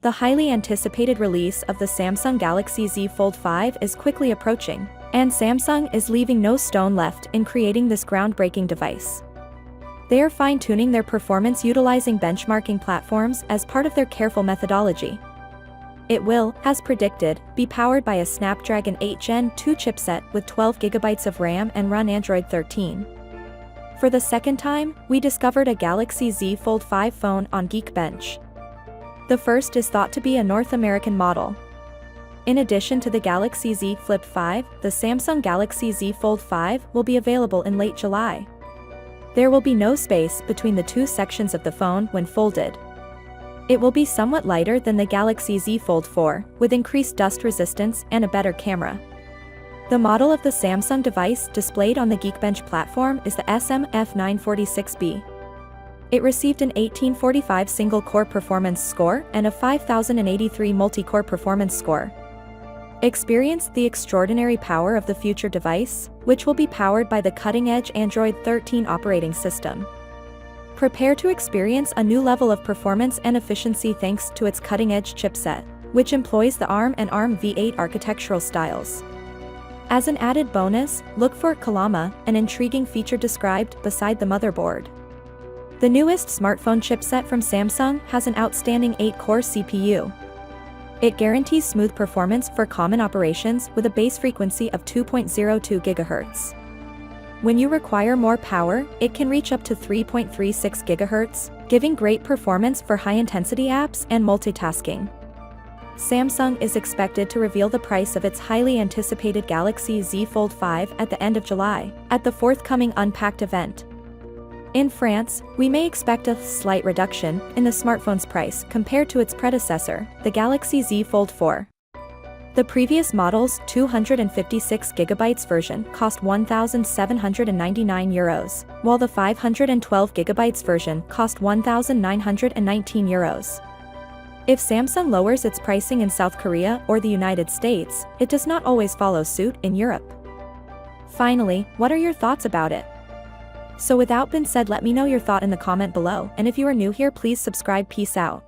The highly anticipated release of the Samsung Galaxy Z Fold 5 is quickly approaching, and Samsung is leaving no stone left in creating this groundbreaking device. They are fine-tuning their performance utilizing benchmarking platforms as part of their careful methodology. It will, as predicted, be powered by a Snapdragon 8 Gen 2 chipset with 12 GB of RAM and run Android 13. For the second time, we discovered a Galaxy Z Fold 5 phone on Geekbench. The first is thought to be a North American model. In addition to the Galaxy Z Flip 5, the Samsung Galaxy Z Fold 5 will be available in late July. There will be no space between the two sections of the phone when folded. It will be somewhat lighter than the Galaxy Z Fold 4, with increased dust resistance and a better camera. The model of the Samsung device displayed on the Geekbench platform is the SM-F946B. It received an 1845 single-core performance score and a 5083 multi-core performance score. Experience the extraordinary power of the future device, which will be powered by the cutting-edge Android 13 operating system. Prepare to experience a new level of performance and efficiency thanks to its cutting-edge chipset, which employs the ARM and ARM v8 architectural styles. As an added bonus, look for Kalama, an intriguing feature described beside the motherboard. The newest smartphone chipset from Samsung has an outstanding 8-core CPU. It guarantees smooth performance for common operations with a base frequency of 2.02 GHz. When you require more power, it can reach up to 3.36 GHz, giving great performance for high-intensity apps and multitasking. Samsung is expected to reveal the price of its highly anticipated Galaxy Z Fold 5 at the end of July, at the forthcoming Unpacked event. In France, we may expect a slight reduction in the smartphone's price compared to its predecessor, the Galaxy Z Fold 4. The previous model's 256 GB version cost €1,799, while the 512 GB version cost €1,919. If Samsung lowers its pricing in South Korea or the United States, it does not always follow suit in Europe. Finally, what are your thoughts about it? So without being said, let me know your thought in the comment below, and if you are new here, please subscribe. Peace out.